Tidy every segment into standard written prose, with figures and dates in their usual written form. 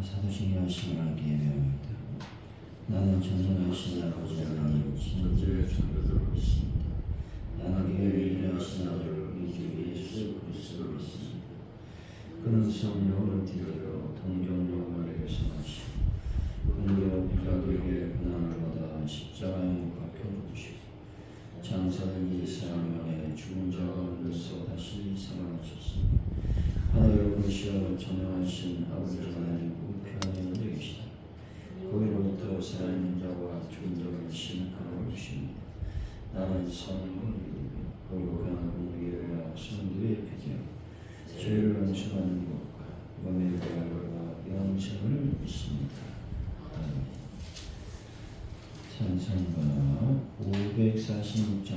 사도신이 하심을 알게 배웁니다. 나는 전능하신 아버지를 아는 진리의 전도를 믿습니다. 나는 교회를 일하신 아들 우리 주 예수 그리스도를 믿습니다. 그는 성령을 뒤들어 동정령을 결성하시고 본디오 빌라도에게 고난을 받아 십자가에 못 박혀 죽으시고 장사된 지 사흘 만에 죽은 자 가운데서 다시 살아나셨습니다. 하나님의 보시어 전능하신 아버지 하나님 우편에 되시다. 거기로부터 살아있는 자와 죽은 자를 심판하러 오십니다. 나는 성령을 믿으며 거룩한 공의와 성도의 표제와 죄를 용서하는 것과 몸의 부활과 영생을 믿습니다. 찬송가 546장.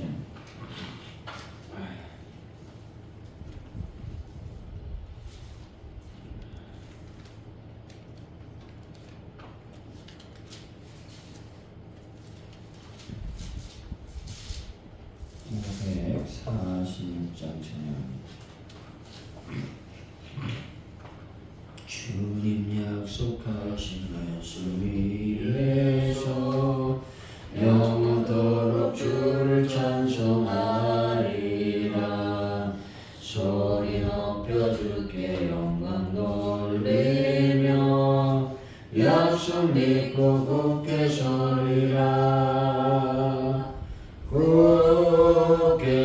주님 약속하신 말씀 위에서 영원토록 주를 찬송하리라. 소리 높여 주께 영광 돌리며 약속 믿고 굳게 서리라. 굳게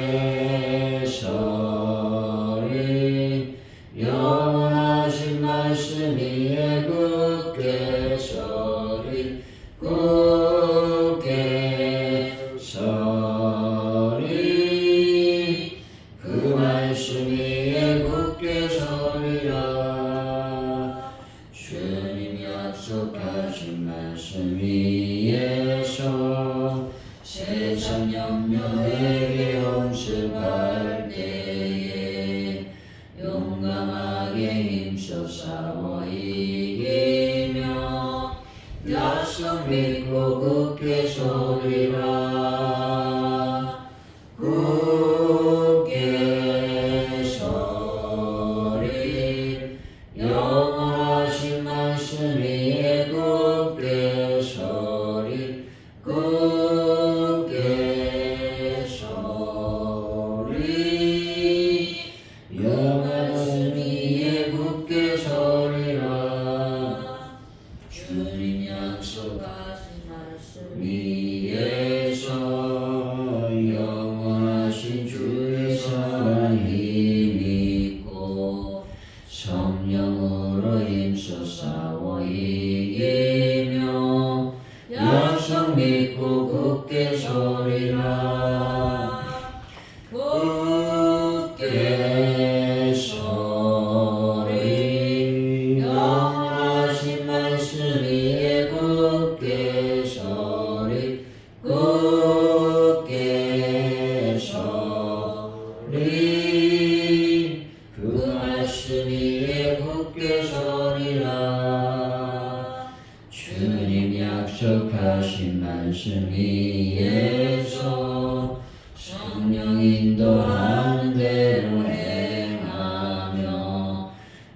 서리 영원하신 말씀 위에 굳게 서리 굳게 서리 그 말씀 위에 굳게 서리라. 주님 약속하신 말씀 위에서 세상 염려에게 용습할 때에 용감하게 힘써 싸워 이기며 약속 믿고 굳게 서리라. 굳게 서리 영원하신 말씀 위에 굳게 서리 굳게 서리 영원하신 위에 굳게 서리라. 주님 약속하신 말씀 위에서 영원하신 주의 사랑 힘입고 성령으로 힘써 싸워 이기며 약속 믿고 굳게 서리라. 굳게 서리 영원하신 말씀 위에 굳게 서리 굳게 서리 그 말씀 위에 굳게 서리라. 주님 약속하신 말씀 위에서 성령 인도하는 대로 행하며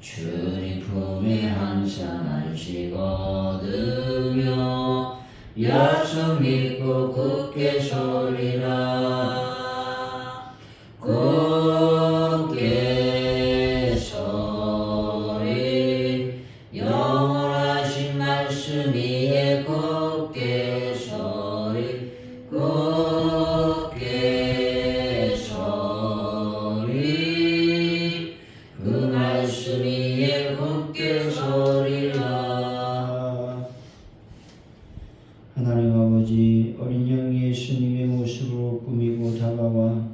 주님 품에 항상 안식 얻으며 약속 믿고 굳게 서리라. 굳게 서리 영원하신 말씀 위에 굳게 서리 굳게 서리 그 말씀 위에 굳게 서리라. 하나님 아버지, 어린 양 예수님의 모습으로 꾸미고 다가와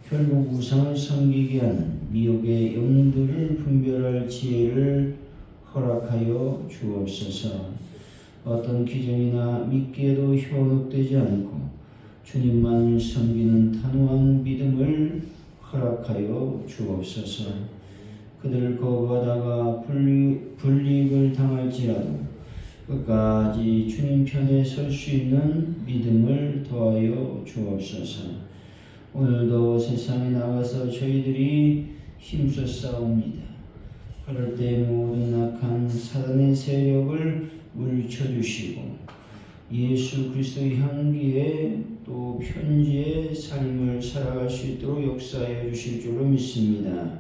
결국 우상을 섬기게 하는 미혹의 영들을 분별할 지혜를 허락하여 주옵소서. 어떤 기준이나 믿기에도 현혹되지 않고 주님만을 섬기는 단호한 믿음을 허락하여 주옵소서. 그들을 거부하다가 불이익을 당할지라도 끝까지 주님 편에 설 수 있는 믿음을 더하여 주옵소서. 오늘도 세상에 나가서 저희들이 힘써 싸웁니다. 그럴 때 모든 악한 사단의 세력을 물리쳐주시고 예수 그리스도의 향기에 또 편지의 삶을 살아갈 수 있도록 역사하여 주실 줄로 믿습니다.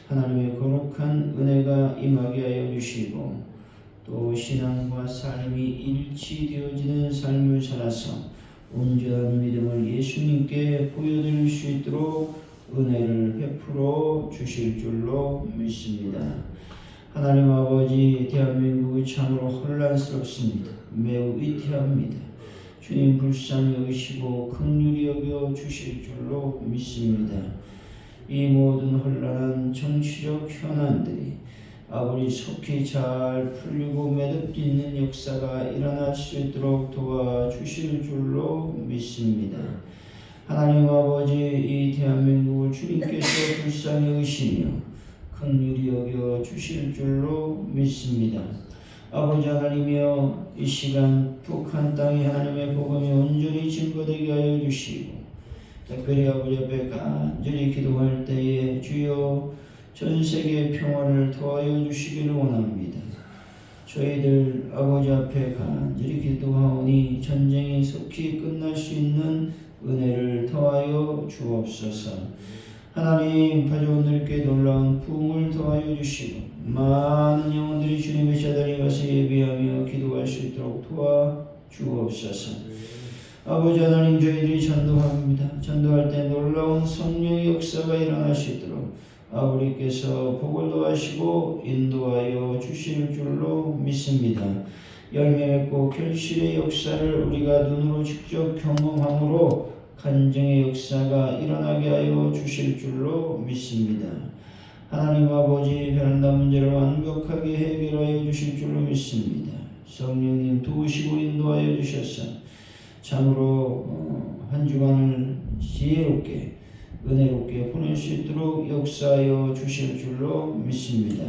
하나님의 거룩한 은혜가 임하게 하여 주시고 또 신앙과 삶이 일치되어지는 삶을 살아서 온전한 믿음을 예수님께 보여드릴 수 있도록 은혜를 베풀어 주실 줄로 믿습니다. 하나님 아버지, 대한민국이 참으로 혼란스럽습니다. 매우 위태합니다. 주님 불쌍히 여기시고 긍휼히 여겨 주실 줄로 믿습니다. 이 모든 혼란한 정치적 현안들이 아버지 속히 잘 풀리고 매듭짓는 역사가 일어날 수 있도록 도와주실 줄로 믿습니다. 하나님 아버지, 이 대한민국을 주님께서 불쌍히 여기시며 긍휼히 여겨 주실 줄로 믿습니다. 아버지 하나님이여, 이 시간 북한 땅에 하나님의 복음이 온전히 증거되게 하여 주시고 특별히 아버지 앞에 간절히 기도할 때에 주여 전 세계의 평화를 도와여 주시기를 원합니다. 저희들 아버지 앞에 간절히 기도하오니 전쟁이 속히 끝날 수 있는 은혜를 더하여 주옵소서. 하나님, 가족들께 놀라운 부흥을 더하여 주시고 많은 영혼들이 주님의 제자리에 가서 예비하며 기도할 수 있도록 도와주옵소서. 아버지 하나님, 저희들이 전도합니다. 전도할 때 놀라운 성령의 역사가 일어날 수 있도록 아버지께서 복을 더하시고 인도하여 주실 줄로 믿습니다. 열매 맺고 결실의 역사를 우리가 눈으로 직접 경험함으로 간증의 역사가 일어나게 하여 주실 줄로 믿습니다. 하나님 아버지, 베란다 문제를 완벽하게 해결하여 주실 줄로 믿습니다. 성령님 도우시고 인도하여 주셔서 참으로 한 주간을 지혜롭게 은혜롭게 보낼 수 있도록 역사하여 주실 줄로 믿습니다.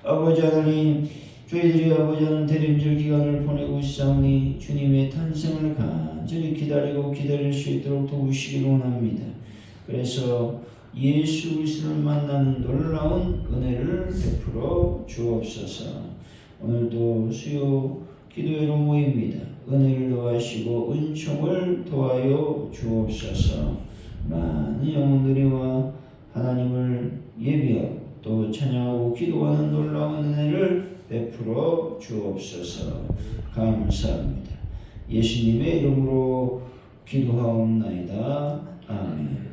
아버지 하나님, 저희들이 아버지 하나님 대림절 기간을 보내고 있사오니 주님의 탄생을 간절히 기다리고 기다릴 수 있도록 도우시기를 원합니다. 그래서 예수 그리스도를 만나는 놀라운 은혜를 베풀어 주옵소서. 오늘도 수요 기도회로 모입니다. 은혜를 더하시고 은총을 더하여 주옵소서. 많은 영혼들이와 하나님을 예비하고 또 찬양하고 기도하는 놀라운 은혜를 베풀어 주옵소서. 감사합니다. 예수님의 이름으로 기도하옵나이다. 아멘.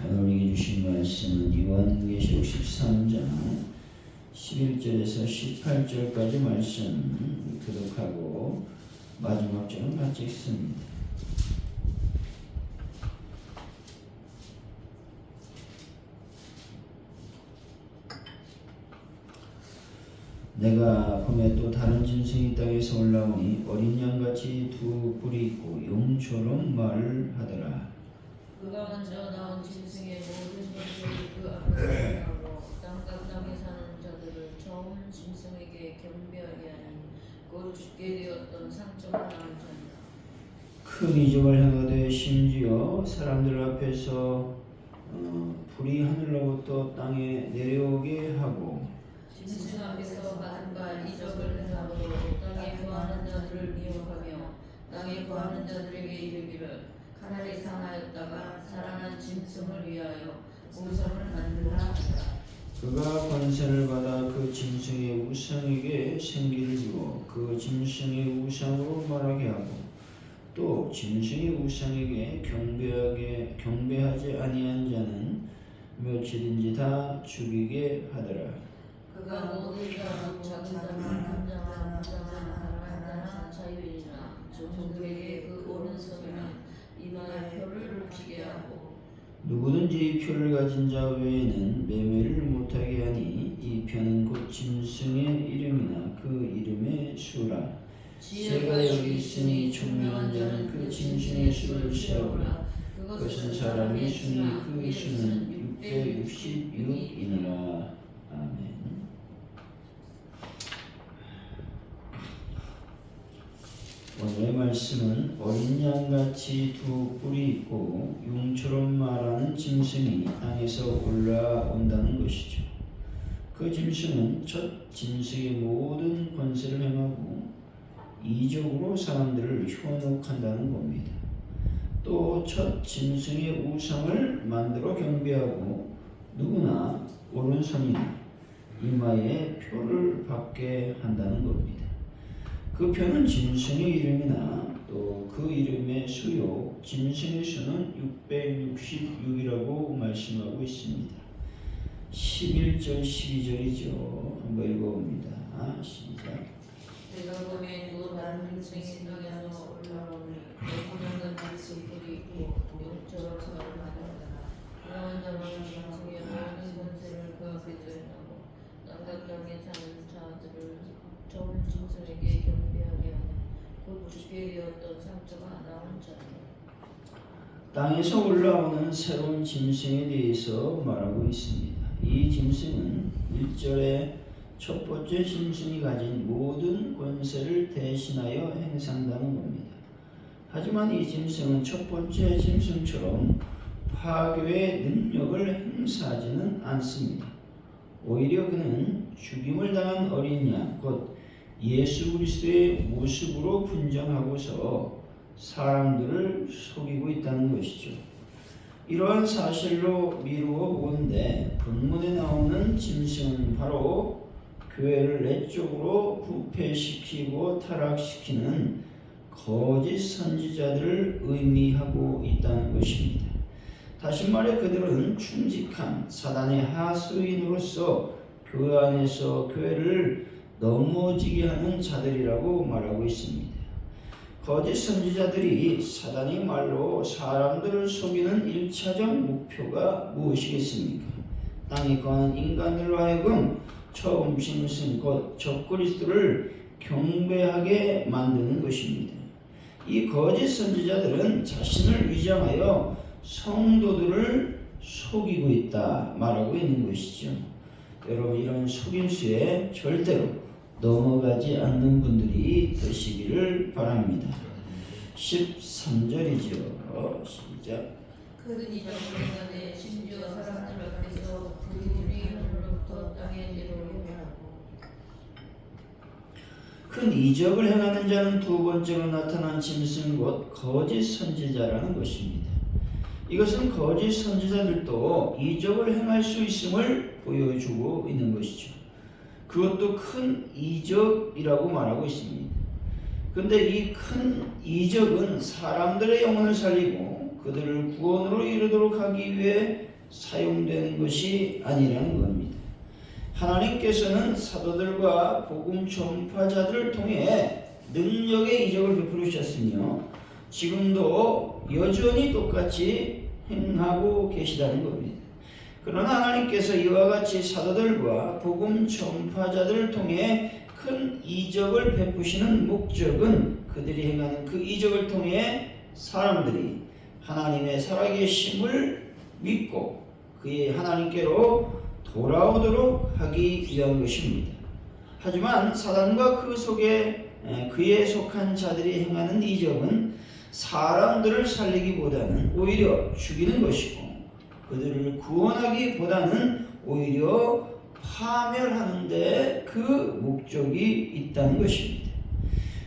오늘 읽어 주신 말씀은 요한계시록 13장 11절에서 18절까지 말씀 교독하고 마지막 절은 같이 읽습니다. 내가 봄에 또 다른 짐승이 땅에서 올라오니 어린 양같이 두 뿔이 있고 용처럼 말을 하더라. 그가 먼저 나온 짐승의 모든 것들이 그 앞에 하고 땅에 사는 자들을 처음 짐승에게 경배하게 하니 곧 죽게 되었던 상처가 나온 자니라. 큰 이적을 행하되 심지어 사람들 앞에서 불이 하늘로부터 땅에 내려오게 하고 짐승 앞에서 받은 바 이적을 행함으로 땅에 거하는 자들을 미혹하며 땅에 거하는 자들에게 이르기를 칼날이 상하였다가 살아난 짐승을 위하여 우상을 만들라 하더라. 그가 권세를 받아 그 짐승의 우상에게 생기를 주어 그 짐승의 우상으로 말하게 하고 또 짐승의 우상에게 경배하지 아니한 자는 며칠인지 다 죽이게 하더라. 그가 모든 자로 자기 자만 한자만 사랑한다는 자유이나 종들에게 그 오른손이나 이마에 표를 붙이게 하고 누구든지 이 표를 가진 자 외에는 매매를 못하게 하니 이 표는 곧 짐승의 이름이나 그 이름의 수라. 새가 여기 있으니 총명한 자는 그 짐승의 수를 세우라. 그것은 사람의 수니 그 수는 666이니라. 아멘. 오늘의 말씀은 어린 양같이 두 뿔이 있고 용처럼 말하는 짐승이 땅에서 올라온다는 것이죠. 그 짐승은 첫 짐승의 모든 권세를 행하고 이적으로 사람들을 현혹한다는 겁니다. 또 첫 짐승의 우상을 만들어 경배하고 누구나 오른손이나 이마에 표를 받게 한다는 겁니다. 그 표는 짐승의 이름이나 또 그 이름의 수요, 짐승의 수는 666이라고 말씀하고 있습니다. 11절 12절이죠. 한번 읽어봅니다. 시작. 내가 보면 또 다른 짐승이 땅에서 올라오니 공명한 빛이 불이 있고 용처럼 서를 가져가라. 그러한 자는 짐승의 모든 권세를 그 앞에 두고 땅과 땅에 사는 자들을 좋은 짐승에게 경배하게 하며 곧 주께 되었던 상처가 나온 자니라. 땅에서 올라오는 새로운 짐승에 대해서 말하고 있습니다. 이 짐승은 1절에 첫 번째 짐승이 가진 모든 권세를 대신하여 행사한다는 겁니다. 하지만 이 짐승은 첫 번째 짐승처럼 파괴의 능력을 행사하지는 않습니다. 오히려 그는 죽임을 당한 어린 양, 곧 예수 그리스도의 모습으로 분장하고서 사람들을 속이고 있다는 것이죠. 이러한 사실로 미루어 보는데 본문에 나오는 짐승은 바로 교회를 내적으로 부패시키고 타락시키는 거짓 선지자들을 의미하고 있다는 것입니다. 다시 말해 그들은 충직한 사단의 하수인으로서 교회 안에서 교회를 넘어지게 하는 자들이라고 말하고 있습니다. 거짓 선지자들이 사단의 말로 사람들을 속이는 1차적 목표가 무엇이겠습니까? 땅에 거하는 인간들로 하여금 처음 짐승 곧 적그리스도를 경배하게 만드는 것입니다. 이 거짓 선지자들은 자신을 위장하여 성도들을 속이고 있다 말하고 있는 것이죠. 여러분, 이런 속임수에 절대로 넘어가지 않는 분들이 되시기를 바랍니다. 13절이죠. 시작. 큰 이적을 행하되 심지어 사람들 앞에서 불이 하늘로부터 땅에 내려오게 하고. 큰 이적을 행하는 자는 두 번째로 나타난 짐승 곧 거짓 선지자라는 것입니다. 이것은 거짓 선지자들도 이적을 행할 수 있음을 보여주고 있는 것이죠. 그것도 큰 이적이라고 말하고 있습니다. 그런데 이 큰 이적은 사람들의 영혼을 살리고 그들을 구원으로 이르도록 하기 위해 사용되는 것이 아니라는 겁니다. 하나님께서는 사도들과 복음 전파자들을 통해 능력의 이적을 베풀으셨으며 지금도 여전히 똑같이 행하고 계시다는 겁니다. 그러나 하나님께서 이와 같이 사도들과 복음 전파자들을 통해 큰 이적을 베푸시는 목적은 그들이 행하는 그 이적을 통해 사람들이 하나님의 살아계심을 믿고 그의 하나님께로 돌아오도록 하기 위한 것입니다. 하지만 사단과 그 속에 그에 속한 자들이 행하는 이적은 사람들을 살리기보다는 오히려 죽이는 것이고 그들을 구원하기보다는 오히려 파멸하는 데 그 목적이 있다는 것입니다.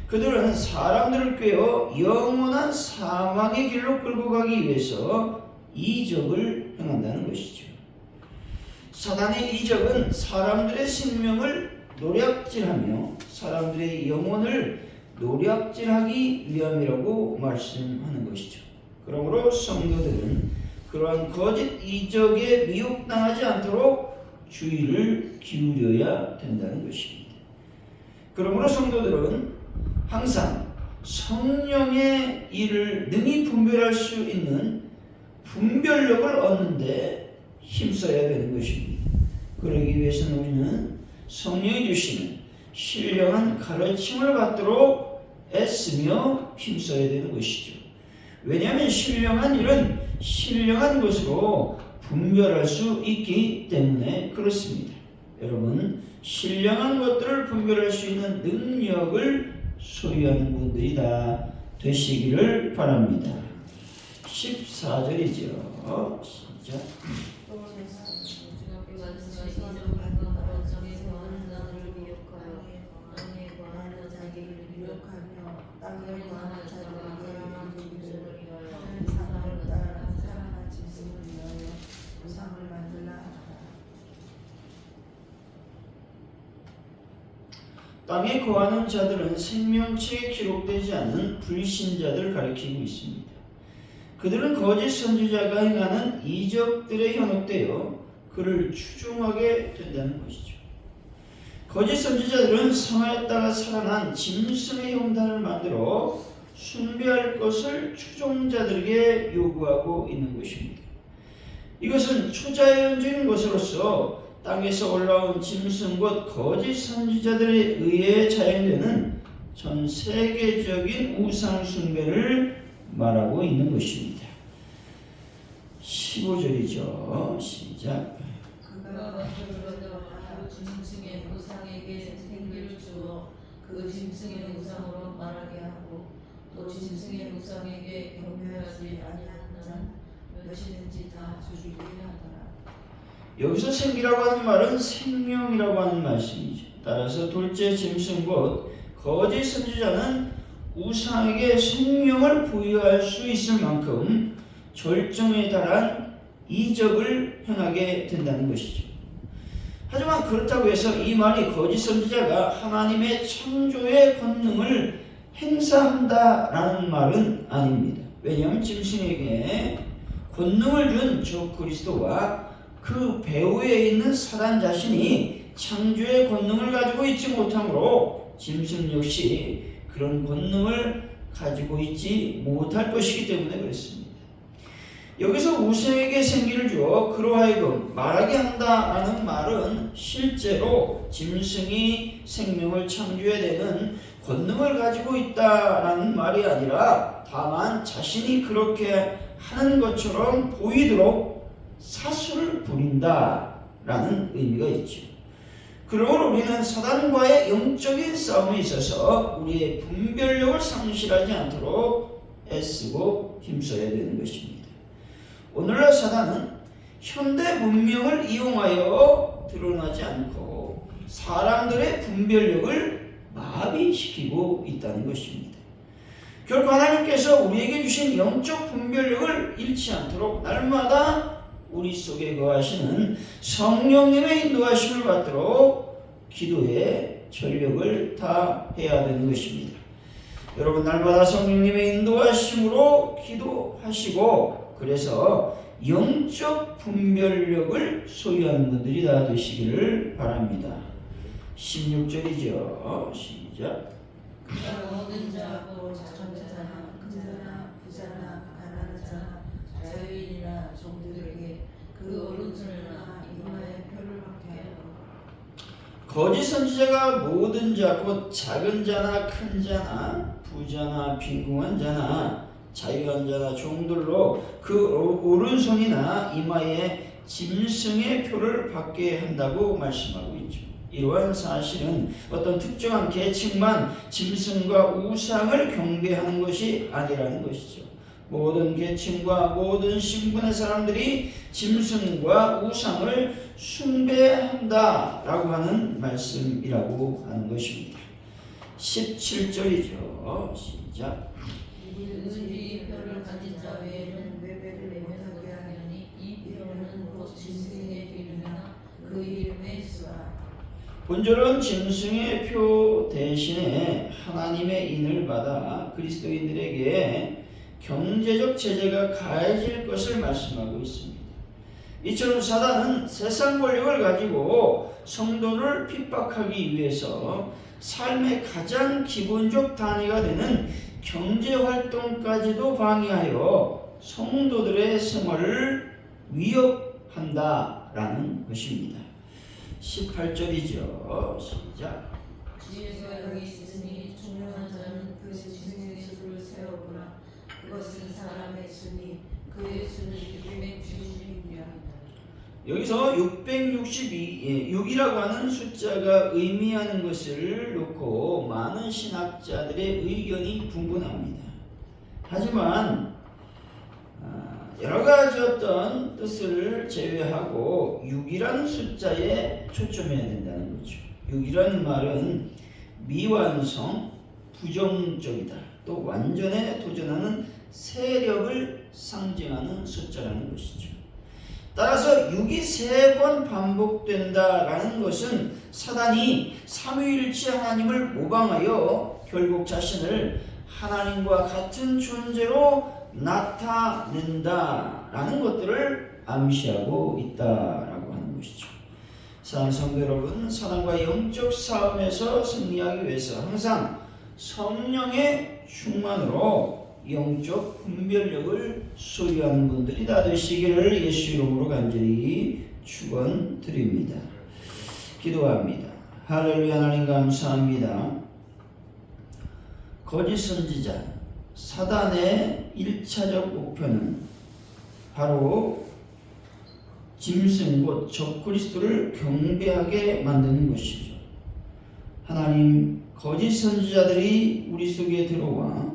그들은 사람들을 꿰어 영원한 사망의 길로 끌고 가기 위해서 이적을 행한다는 것이죠. 사단의 이적은 사람들의 생명을 노략질하며 사람들의 영혼을 노략질하기 위함이라고 말씀하는 것이죠. 그러므로 성도들은 그러한 거짓 이적에 미혹당하지 않도록 주의를 기울여야 된다는 것입니다. 그러므로 성도들은 항상 성령의 일을 능히 분별할 수 있는 분별력을 얻는 데 힘써야 되는 것입니다. 그러기 위해서는 우리는 성령이 주시는 신령한 가르침을 받도록 애쓰며 힘써야 되는 것이죠. 왜냐하면 신령한 일은 신령한 것으로 분별할 수 있기 때문에 그렇습니다. 여러분, 신령한 것들을 분별할 수 있는 능력을 소유하는 분들이 다 되시기를 바랍니다. 14절이죠. 시작. 또 중학교 가는 이적을 땅에 거하는 자들은 생명책에 기록되지 않는 불신자들을 가리키고 있습니다. 그들은 거짓 선지자가 행하는 이적들에 현혹되어 그를 추종하게 된다는 것이죠. 거짓 선지자들은 성하였다가 살아난 짐승의 형상을 만들어 숭배할 것을 추종자들에게 요구하고 있는 것입니다. 이것은 초자연적인 것으로서 땅에서 올라온 짐승 곧 거짓 선지자들에 의해 자행되는 전 세계적인 우상 숭배를 말하고 있는 것입니다. 15절이죠. 시작. 그가 먼저 그 짐승의 우상에게 생기를 주어 그 짐승의 우상으로 말하게 하고 또 짐승의 우상에게 경배하지 아니하는 자는 몇이든지 다 죽이게 하더라. 여기서 생기라고 하는 말은 생명이라고 하는 말씀이죠. 따라서 둘째 짐승 곧 거짓 선지자는 우상에게 생명을 부여할 수 있을 만큼 절정에 달한 이적을 행하게 된다는 것이죠. 하지만 그렇다고 해서 이 말이 거짓 선지자가 하나님의 창조의 권능을 행사한다라는 말은 아닙니다. 왜냐하면 짐승에게 권능을 준 저 그리스도와 그 배후에 있는 사단 자신이 창조의 권능을 가지고 있지 못하므로 짐승 역시 그런 권능을 가지고 있지 못할 것이기 때문에 그렇습니다. 여기서 우상에게 생기를 주어 그로 하여금 말하게 한다라는 말은 실제로 짐승이 생명을 창조해내는 권능을 가지고 있다라는 말이 아니라 다만 자신이 그렇게 하는 것처럼 보이도록 사수를 부린다라는 의미가 있죠. 그러므로 우리는 사단과의 영적인 싸움에 있어서 우리의 분별력을 상실하지 않도록 애쓰고 힘써야 되는 것입니다. 오늘날 사단은 현대 문명을 이용하여 드러나지 않고 사람들의 분별력을 마비시키고 있다는 것입니다. 결국 하나님께서 우리에게 주신 영적 분별력을 잃지 않도록 날마다 우리 속에 거하시는 성령님의 인도하심을 받도록 기도에 전력을 다해야 되는 것입니다. 여러분 날마다 성령님의 인도하심으로 기도하시고 그래서 영적 분별력을 소유하는 분들이 다 되시기를 바랍니다. 16절이죠. 시작. 모든 자고 자청자나 큰자나 부자나 가난한 자나 자유인이나 종들에게 그 오른손이나 이마에 표를 받게 하고 거짓 선지자가 모든 자 곧 작은 자나 큰 자나 부자나 빈궁한 자나 자유한 자나 종들로 그 오른손이나 이마에 짐승의 표를 받게 한다고 말씀하고 있죠. 이러한 사실은 어떤 특정한 계층만 짐승과 우상을 경배하는 것이 아니라는 것이죠. 모든 계층과 모든 신분의 사람들이 짐승과 우상을 숭배한다라고 하는 말씀이라고 하는 것입니다. 17절이죠. 시작. 이 표를 가진 자 외에는 외배를 못하게 하려니 이 표는 곧 짐승의 이름이나 그 이름의 수라. 본절은 짐승의 표 대신에 하나님의 인을 받아 그리스도인들에게 경제적 제재가 가해질 것을 말씀하고 있습니다. 이처럼 사단은 세상 권력을 가지고 성도를 핍박하기 위해서 삶의 가장 기본적 단위가 되는 경제활동까지도 방해하여 성도들의 생활을 위협한다라는 것입니다. 18절이죠. 시작. 지혜가 여기 있으니 중요한 자는 그 짐승의 수를 세워보라. 그것은 사람의 수니 그의 수는 662이라. 여기서 6이라고 하는 숫자가 의미하는 것을 놓고 많은 신학자들의 의견이 분분합니다. 하지만 여러 가지 어떤 뜻을 제외하고 6이라는 숫자에 초점해야 된다는 거죠. 6이라는 말은 미완성, 부정적이다. 또 완전에 도전하는 세력을 상징하는 숫자라는 것이죠. 따라서 6이 3번 반복된다라는 것은 사단이 삼위일체 하나님을 모방하여 결국 자신을 하나님과 같은 존재로 나타낸다라는 것들을 암시하고 있다라고 하는 것이죠. 사랑하는 성도 여러분, 사단과 영적 싸움에서 승리하기 위해서 항상 성령의 충만으로 영적 분별력을 소유하는 분들이 다 되시기를 예수 이름으로 간절히 축원드립니다. 기도합니다. 할렐루야. 하나님 감사합니다. 거짓 선지자 사단의 1차적 목표는 바로 짐승 곧 적그리스도를 경배하게 만드는 것이죠. 하나님, 거짓 선지자들이 우리 속에 들어와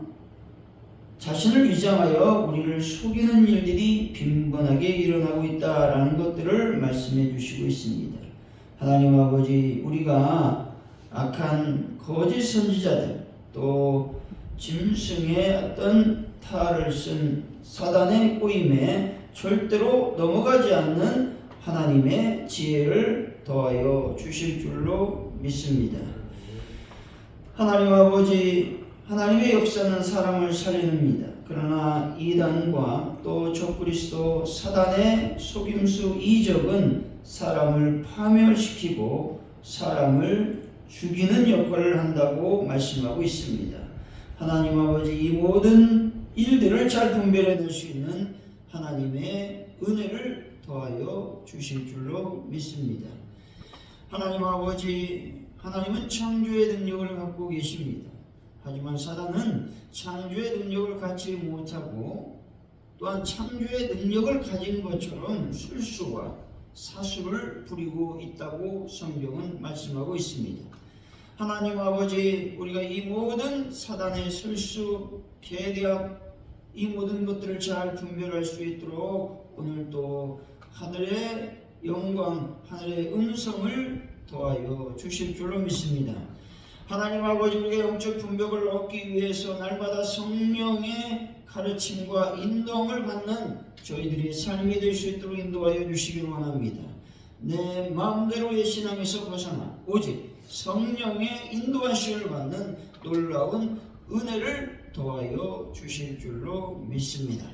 자신을 위장하여 우리를 속이는 일들이 빈번하게 일어나고 있다라는 것들을 말씀해 주시고 있습니다. 하나님 아버지, 우리가 악한 거짓 선지자들 또 짐승의 어떤 탈을 쓴 사단의 꼬임에 절대로 넘어가지 않는 하나님의 지혜를 더하여 주실 줄로 믿습니다. 하나님 아버지, 하나님의 역사는 사람을 살리는니다. 그러나 이단과 또 적그리스도 사단의 속임수 이적은 사람을 파멸시키고 사람을 죽이는 역할을 한다고 말씀하고 있습니다. 하나님 아버지, 이 모든 일들을 잘 분별해낼 수 있는 하나님의 은혜를 더하여 주실 줄로 믿습니다. 하나님 아버지, 하나님은 창조의 능력을 갖고 계십니다. 하지만 사단은 창조의 능력을 갖지 못하고 또한 창조의 능력을 가진 것처럼 술수와 사수를 부리고 있다고 성경은 말씀하고 있습니다. 하나님 아버지, 우리가 이 모든 사단의 술수, 계략, 이 모든 것들을 잘 분별할 수 있도록 오늘도 하늘의 영광, 하늘의 음성을 더하여 주실 줄로 믿습니다. 하나님 아버지, 우리가 영적 분별을 얻기 위해서 날마다 성령의 가르침과 인도함을 받는 저희들의 삶이 될 수 있도록 인도하여 주시길 원합니다. 내 마음대로의 신앙에서 벗어나 오직 성령의 인도하심을 받는 놀라운 은혜를 더하여 주실 줄로 믿습니다.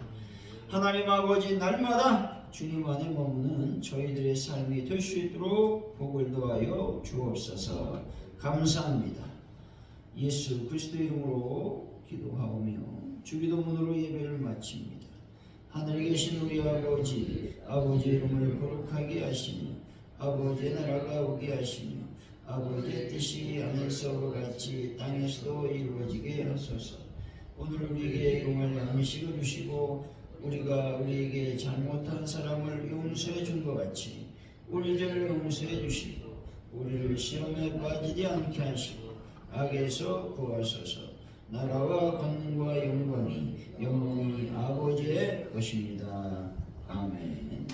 하나님 아버지, 날마다 주님 안에 머무는 저희들의 삶이 될 수 있도록 복을 더하여 주옵소서. 감사합니다. 예수 그리스도의 이름으로 기도하오며 주기도문으로 예배를 마칩니다. 하늘에 계신 우리 아버지, 아버지의 이름을 거룩하게 하시며 아버지의 나라가 오게 하시며 아버지의 뜻이 하늘에서 같이 땅에서도 이루어지게 하소서. 오늘 우리에게 용할 양식을 주시고 우리가 우리에게 잘못한 사람을 용서해 준 것 같이 우리 죄를 용서해 주시고 우리를 시험에 빠지지 않게 하시고 악에서 구하소서. 나라와 권능과 영광이 아버지의 것입니다. 아멘.